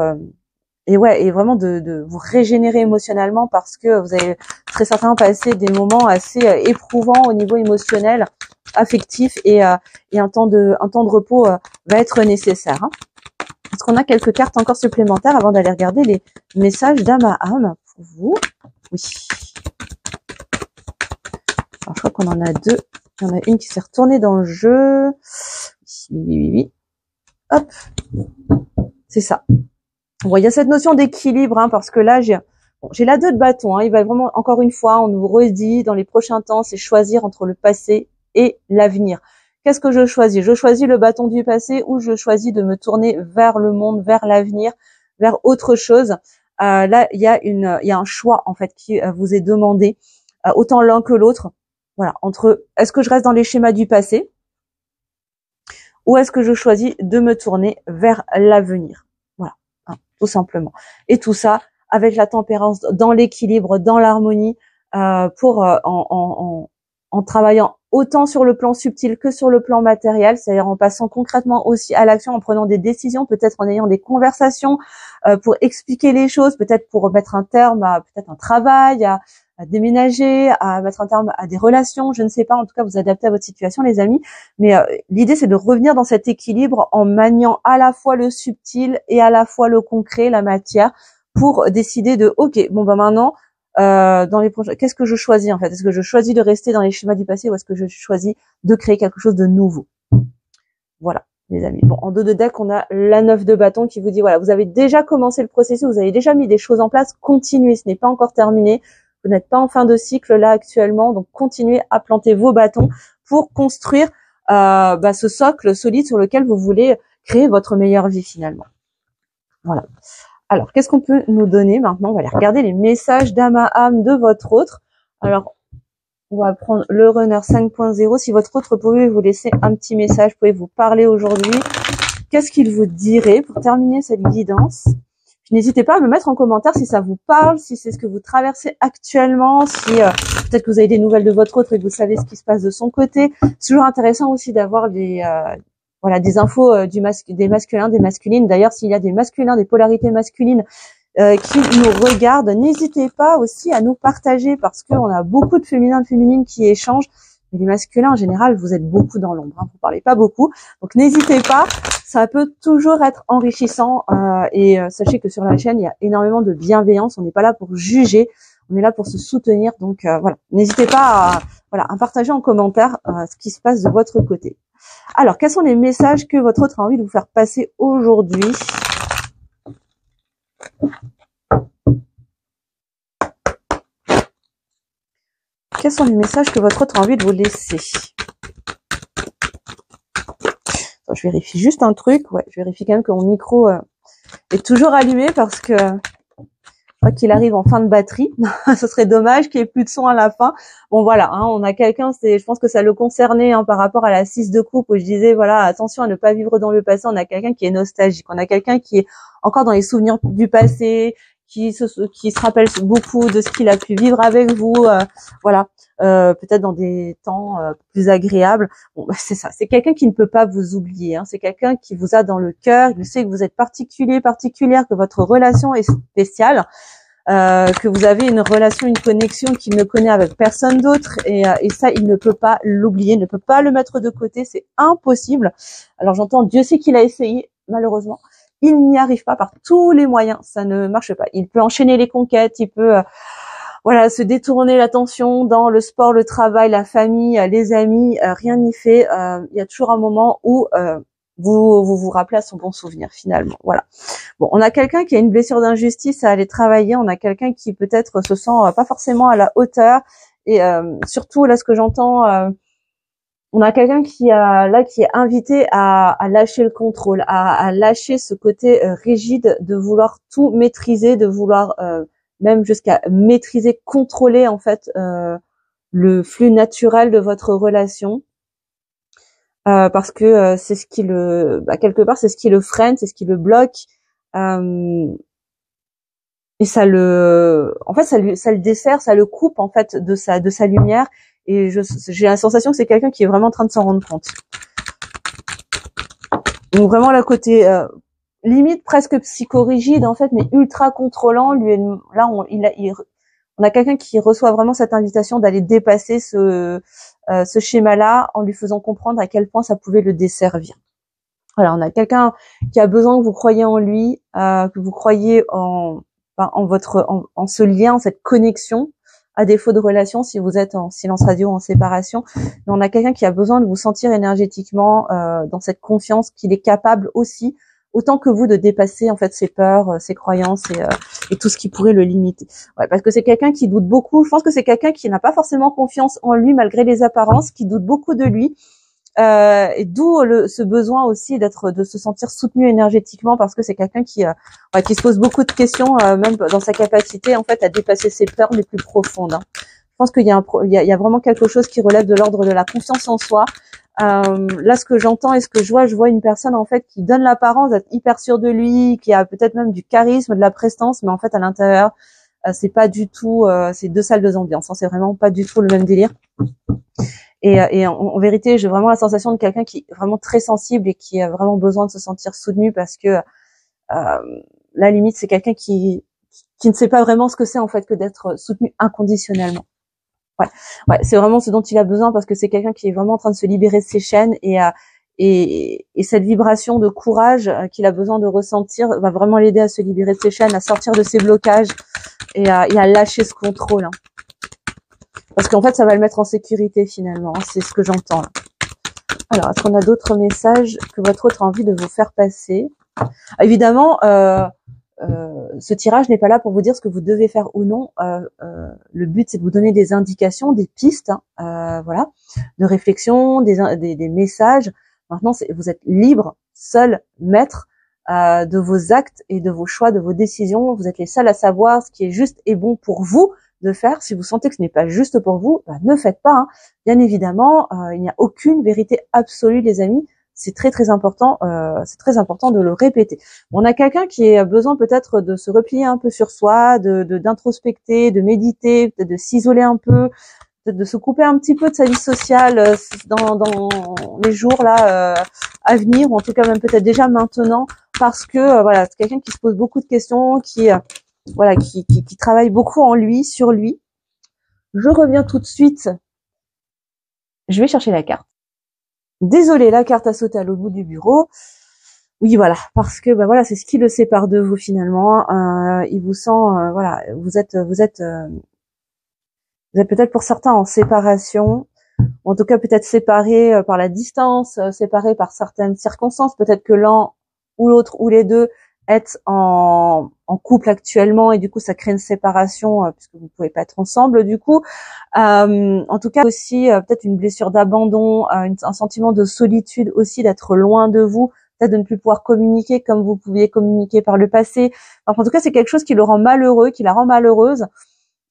S1: et vraiment de vous régénérer émotionnellement, parce que vous avez très certainement passé des moments assez éprouvants au niveau émotionnel, affectif, et un temps de repos va être nécessaire. Est-ce qu'on a quelques cartes encore supplémentaires avant d'aller regarder les messages d'âme à âme pour vous? Oui. Alors, je crois qu'on en a deux. Il y en a une qui s'est retournée dans le jeu. Oui. Hop. C'est ça. Bon, il y a cette notion d'équilibre, parce que là, j'ai la 2 de bâton. Il va vraiment, encore une fois, on nous redit dans les prochains temps, c'est choisir entre le passé et l'avenir. Qu'est-ce que je choisis? Je choisis le bâton du passé, ou je choisis de me tourner vers le monde, vers l'avenir, vers autre chose? Là, il y a un choix en fait qui vous est demandé, autant l'un que l'autre. Voilà, entre est-ce que je reste dans les schémas du passé, ou est-ce que je choisis de me tourner vers l'avenir? Voilà, tout simplement. Et tout ça avec la tempérance, dans l'équilibre, dans l'harmonie, en travaillant autant sur le plan subtil que sur le plan matériel, c'est-à-dire en passant concrètement aussi à l'action, en prenant des décisions, peut-être en ayant des conversations pour expliquer les choses, peut-être pour mettre un terme à peut-être un travail, à déménager, à mettre un terme à des relations, je ne sais pas, en tout cas vous adaptez à votre situation les amis, mais l'idée c'est de revenir dans cet équilibre en maniant à la fois le subtil et à la fois le concret, la matière, pour décider de ok, bon maintenant dans les prochains, qu'est-ce que je choisis en fait? Est-ce que je choisis de rester dans les schémas du passé, ou est-ce que je choisis de créer quelque chose de nouveau? Voilà, les amis. Bon, en dos de deck, on a la 9 de bâton qui vous dit voilà, vous avez déjà commencé le processus, vous avez déjà mis des choses en place, continuez, ce n'est pas encore terminé. Vous n'êtes pas en fin de cycle là actuellement, donc continuez à planter vos bâtons pour construire ce socle solide sur lequel vous voulez créer votre meilleure vie finalement. Voilà. Alors, qu'est-ce qu'on peut nous donner maintenant? On va aller regarder les messages d'âme à âme de votre autre. Alors, on va prendre le runner 5.0. Si votre autre pouvait vous laisser un petit message, pouvez vous parler aujourd'hui. Qu'est-ce qu'il vous dirait pour terminer cette guidance? Puis n'hésitez pas à me mettre en commentaire si ça vous parle, si c'est ce que vous traversez actuellement, si peut-être que vous avez des nouvelles de votre autre et que vous savez ce qui se passe de son côté. C'est toujours intéressant aussi d'avoir des infos des masculins, des masculines. D'ailleurs, s'il y a des masculins, des polarités masculines qui nous regardent, n'hésitez pas aussi à nous partager parce qu'on a beaucoup de féminins, de féminines qui échangent. Mais les masculins, en général, vous êtes beaucoup dans l'ombre, hein, vous parlez pas beaucoup. Donc n'hésitez pas, ça peut toujours être enrichissant. Et sachez que sur la chaîne, il y a énormément de bienveillance. On n'est pas là pour juger, on est là pour se soutenir. Donc voilà, n'hésitez pas à partager en commentaire ce qui se passe de votre côté. Alors, quels sont les messages que votre autre a envie de vous faire passer aujourd'hui ? Quels sont les messages que votre autre a envie de vous laisser ? Attends, je vérifie juste un truc. Ouais, je vérifie quand même que mon micro est toujours allumé parce que je crois qu'il arrive en fin de batterie. Ce serait dommage qu'il n'y ait plus de son à la fin. Bon voilà, hein, on a quelqu'un, je pense que ça le concernait hein, par rapport à la 6 de coupe où je disais voilà, attention à ne pas vivre dans le passé. On a quelqu'un qui est nostalgique, on a quelqu'un qui est encore dans les souvenirs du passé, qui se rappelle beaucoup de ce qu'il a pu vivre avec vous, peut-être dans des temps plus agréables. Bon, bah, c'est ça, c'est quelqu'un qui ne peut pas vous oublier, hein. C'est quelqu'un qui vous a dans le cœur, il sait que vous êtes particulière, que votre relation est spéciale, que vous avez une relation, une connexion qu'il ne connaît avec personne d'autre, et ça, il ne peut pas l'oublier, il ne peut pas le mettre de côté, c'est impossible. Alors j'entends, Dieu sait qu'il a essayé, malheureusement. Il n'y arrive pas par tous les moyens, ça ne marche pas. Il peut enchaîner les conquêtes, il peut se détourner l'attention dans le sport, le travail, la famille, les amis, rien n'y fait. Il y a toujours un moment où vous rappelez à son bon souvenir finalement. Voilà. Bon, on a quelqu'un qui a une blessure d'injustice à aller travailler, on a quelqu'un qui peut-être se sent pas forcément à la hauteur et surtout là ce que j'entends on a quelqu'un qui est invité à lâcher le contrôle, à lâcher ce côté rigide de vouloir tout maîtriser, de vouloir même jusqu'à maîtriser, contrôler en fait le flux naturel de votre relation, parce que c'est ce qui quelque part c'est ce qui le freine, c'est ce qui le bloque, et ça le dessert, ça le coupe en fait de sa lumière. Et j'ai la sensation que c'est quelqu'un qui est vraiment en train de s'en rendre compte. Donc vraiment le côté limite presque psychorigide en fait, mais ultra contrôlant. On a quelqu'un qui reçoit vraiment cette invitation d'aller dépasser ce schéma-là en lui faisant comprendre à quel point ça pouvait le desservir. Voilà, on a quelqu'un qui a besoin que vous croyiez en lui, que vous croyiez en ce lien, en cette connexion. À défaut de relation, si vous êtes en silence radio ou en séparation, mais on a quelqu'un qui a besoin de vous sentir énergétiquement dans cette confiance qu'il est capable aussi, autant que vous, de dépasser en fait ses peurs, ses croyances et tout ce qui pourrait le limiter. Ouais, parce que c'est quelqu'un qui doute beaucoup. Je pense que c'est quelqu'un qui n'a pas forcément confiance en lui malgré les apparences, qui doute beaucoup de lui. Et d'où ce besoin aussi de se sentir soutenu énergétiquement, parce que c'est quelqu'un qui se pose beaucoup de questions, même dans sa capacité en fait à dépasser ses peurs les plus profondes, hein. Je pense qu'il y a vraiment quelque chose qui relève de l'ordre de la confiance en soi. Là, ce que j'entends et ce que je vois une personne en fait qui donne l'apparence d'être hyper sûre de lui, qui a peut-être même du charisme, de la prestance, mais en fait à l'intérieur c'est pas du tout, c'est deux salles, deux ambiances, hein, c'est vraiment pas du tout le même délire. Et en vérité, j'ai vraiment la sensation de quelqu'un qui est vraiment très sensible et qui a vraiment besoin de se sentir soutenu, parce que la limite, c'est quelqu'un qui ne sait pas vraiment ce que c'est en fait que d'être soutenu inconditionnellement. Ouais, c'est vraiment ce dont il a besoin, parce que c'est quelqu'un qui est vraiment en train de se libérer de ses chaînes, et cette vibration de courage qu'il a besoin de ressentir va vraiment l'aider à se libérer de ses chaînes, à sortir de ses blocages et à lâcher ce contrôle, hein. Parce qu'en fait, ça va le mettre en sécurité finalement, hein, c'est ce que j'entends là. Alors, est-ce qu'on a d'autres messages que votre autre a envie de vous faire passer ? Évidemment, ce tirage n'est pas là pour vous dire ce que vous devez faire ou non. Le but, c'est de vous donner des indications, des pistes, de réflexion, des messages. Maintenant, vous êtes libre, seul, maître de vos actes et de vos choix, de vos décisions. Vous êtes les seuls à savoir ce qui est juste et bon pour vous de faire. Si vous sentez que ce n'est pas juste pour vous, ne faites pas, hein. Bien évidemment, il n'y a aucune vérité absolue, les amis. c'est très très important. C'est très important de le répéter. On a quelqu'un qui a besoin peut-être de se replier un peu sur soi, d'introspecter, de méditer, peut-être de s'isoler un peu, peut-être de se couper un petit peu de sa vie sociale dans les jours là à venir, ou en tout cas même peut-être déjà maintenant, parce que voilà, c'est quelqu'un qui se pose beaucoup de questions, qui voilà, qui travaille beaucoup en lui, sur lui. Je reviens tout de suite. Je vais chercher la carte. Désolée, la carte a sauté à l'autre bout du bureau. Oui, voilà, parce que bah voilà, c'est ce qui le sépare de vous finalement. Il vous sent, voilà, vous êtes peut-être pour certains en séparation, ou en tout cas peut-être séparés par la distance, séparés par certaines circonstances. Peut-être que l'un ou l'autre ou les deux êtes en couple actuellement et du coup ça crée une séparation puisque vous pouvez pas être ensemble du coup. En tout cas aussi peut-être une blessure d'abandon, un sentiment de solitude aussi, d'être loin de vous, peut-être de ne plus pouvoir communiquer comme vous pouviez communiquer par le passé. Enfin, en tout cas c'est quelque chose qui le rend malheureux, qui la rend malheureuse.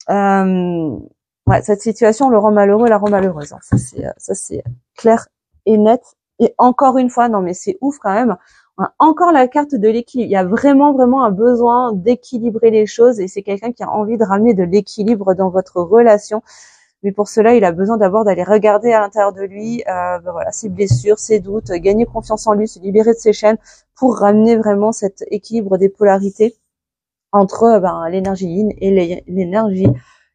S1: Ouais, cette situation le rend malheureux, la rend malheureuse. Ça c'est clair et net. Et encore une fois, non mais c'est ouf quand même. On a encore la carte de l'équilibre. Il y a vraiment un besoin d'équilibrer les choses et c'est quelqu'un qui a envie de ramener de l'équilibre dans votre relation. Mais pour cela, il a besoin d'abord d'aller regarder à l'intérieur de lui, voilà, ses blessures, ses doutes, gagner confiance en lui, se libérer de ses chaînes pour ramener vraiment cet équilibre des polarités entre l'énergie yin et l'énergie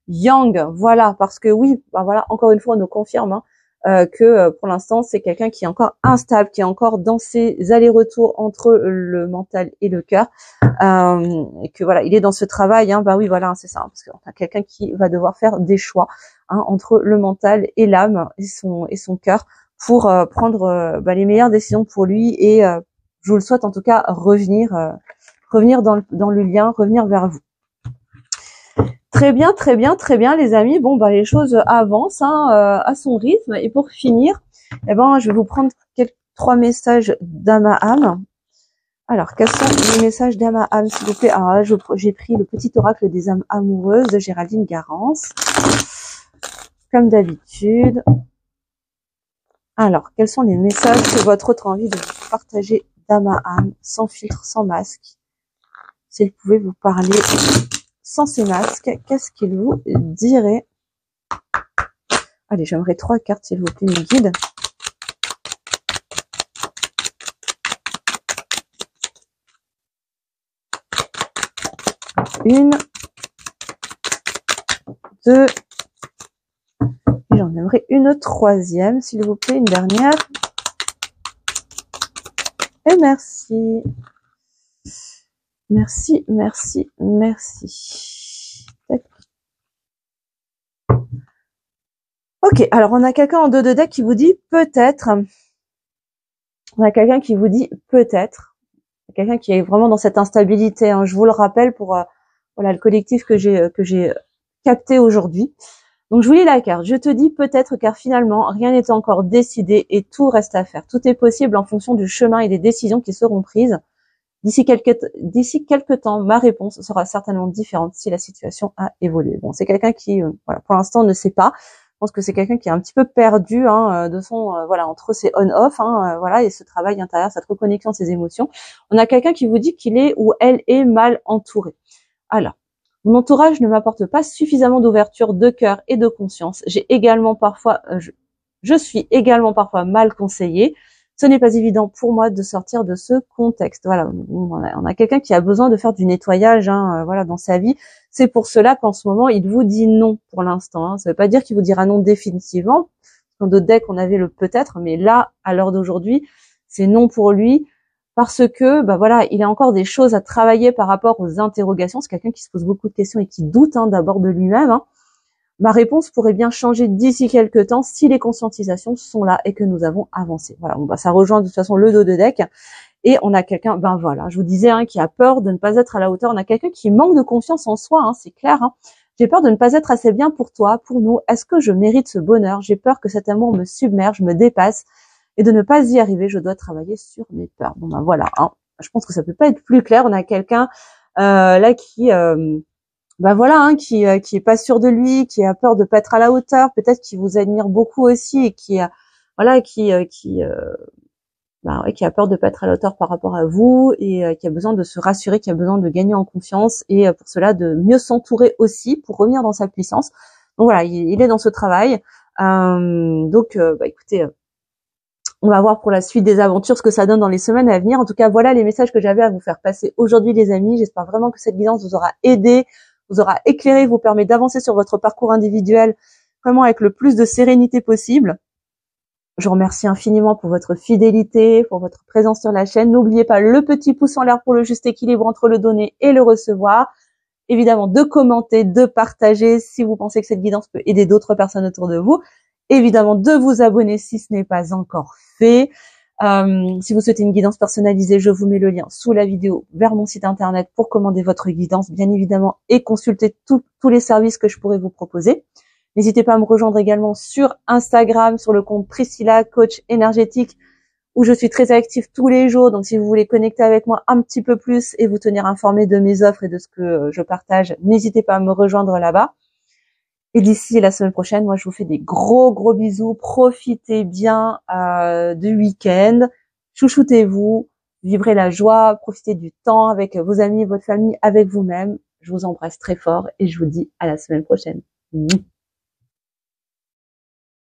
S1: yang. Voilà, parce que oui, voilà, encore une fois, on nous confirme que pour l'instant, c'est quelqu'un qui est encore instable, qui est encore dans ses allers-retours entre le mental et le cœur, et que voilà, il est dans ce travail. Oui, voilà, c'est ça, parce qu'on a quelqu'un qui va devoir faire des choix entre le mental et l'âme et son cœur pour prendre les meilleures décisions pour lui et je vous le souhaite en tout cas revenir dans le lien, revenir vers vous. Très bien, les amis. Bon, les choses avancent à son rythme. Et pour finir, je vais vous prendre 3 messages d'âme à âme. Alors, quels sont les messages d'âme à âme, s'il vous plaît? Alors là, j'ai pris le petit oracle des âmes amoureuses de Géraldine Garance, comme d'habitude. Alors, quels sont les messages que votre autre a envie de vous partager d'âme à âme, sans filtre, sans masque? Si vous pouvez vous parler sans ces masques, qu'est-ce qu'il vous dirait? Allez, j'aimerais 3 cartes, s'il vous plaît, mes guides. Une, 2, et j'en aimerais une 3e, s'il vous plaît, une dernière. Et merci. Merci. Ok, alors on a quelqu'un en 2 de deck qui vous dit peut-être. On a quelqu'un qui vous dit peut-être. Quelqu'un qui est vraiment dans cette instabilité. Je vous le rappelle pour voilà le collectif que j'ai capté aujourd'hui. Donc je vous lis la carte. Je te dis peut-être car finalement rien n'est encore décidé et tout reste à faire. Tout est possible en fonction du chemin et des décisions qui seront prises. D'ici quelques temps, ma réponse sera certainement différente si la situation a évolué. Bon, c'est quelqu'un qui, voilà, pour l'instant, ne sait pas. Je pense que c'est quelqu'un qui est un petit peu perdu de son, voilà, entre ses on/off, voilà, et ce travail intérieur, cette reconnexion de ses émotions. On a quelqu'un qui vous dit qu'il est ou elle est mal entouré. Alors, mon entourage ne m'apporte pas suffisamment d'ouverture de cœur et de conscience. J'ai également parfois, je suis également parfois mal conseillée. Ce n'est pas évident pour moi de sortir de ce contexte. Voilà, on a quelqu'un qui a besoin de faire du nettoyage, voilà, dans sa vie. C'est pour cela qu'en ce moment, il vous dit non pour l'instant. Ça ne veut pas dire qu'il vous dira non définitivement. Dans d'autres decks, on avait le peut-être, mais là, à l'heure d'aujourd'hui, c'est non pour lui parce que, voilà, il a encore des choses à travailler par rapport aux interrogations. C'est quelqu'un qui se pose beaucoup de questions et qui doute d'abord de lui-même. Ma réponse pourrait bien changer d'ici quelques temps si les conscientisations sont là et que nous avons avancé. Voilà, ça rejoint de toute façon le dos de deck. Et on a quelqu'un, voilà, je vous disais, qui a peur de ne pas être à la hauteur. On a quelqu'un qui manque de confiance en soi, c'est clair. J'ai peur de ne pas être assez bien pour toi, pour nous. Est-ce que je mérite ce bonheur? J'ai peur que cet amour me submerge, me dépasse. Et de ne pas y arriver, je dois travailler sur mes peurs. Bon, voilà. Je pense que ça peut pas être plus clair. On a quelqu'un là qui... voilà, qui est pas sûr de lui, qui a peur de pas être à la hauteur, peut-être qui vous admire beaucoup aussi et qui voilà, qui qui a peur de pas être à la hauteur par rapport à vous et qui a besoin de se rassurer, qui a besoin de gagner en confiance et pour cela de mieux s'entourer aussi pour revenir dans sa puissance. Donc voilà, il est dans ce travail. Écoutez, on va voir pour la suite des aventures ce que ça donne dans les semaines à venir. En tout cas, voilà les messages que j'avais à vous faire passer aujourd'hui, les amis. J'espère vraiment que cette guidance vous aura aidé, vous aura éclairé, vous permet d'avancer sur votre parcours individuel vraiment avec le plus de sérénité possible. Je vous remercie infiniment pour votre fidélité, pour votre présence sur la chaîne. N'oubliez pas le petit pouce en l'air pour le juste équilibre entre le donner et le recevoir. Évidemment, de commenter, de partager si vous pensez que cette guidance peut aider d'autres personnes autour de vous. Évidemment, de vous abonner si ce n'est pas encore fait. Si vous souhaitez une guidance personnalisée, je vous mets le lien sous la vidéo vers mon site internet pour commander votre guidance, bien évidemment, et consulter tous les services que je pourrais vous proposer. N'hésitez pas à me rejoindre également sur Instagram, sur le compte Priscilla, coach énergétique, où je suis très active tous les jours. Donc, si vous voulez connecter avec moi un petit peu plus et vous tenir informé de mes offres et de ce que je partage, n'hésitez pas à me rejoindre là-bas. Et d'ici la semaine prochaine, moi, je vous fais des gros bisous. Profitez bien du week-end. Chouchoutez-vous, vivrez la joie, profitez du temps avec vos amis, votre famille, avec vous-même. Je vous embrasse très fort et je vous dis à la semaine prochaine.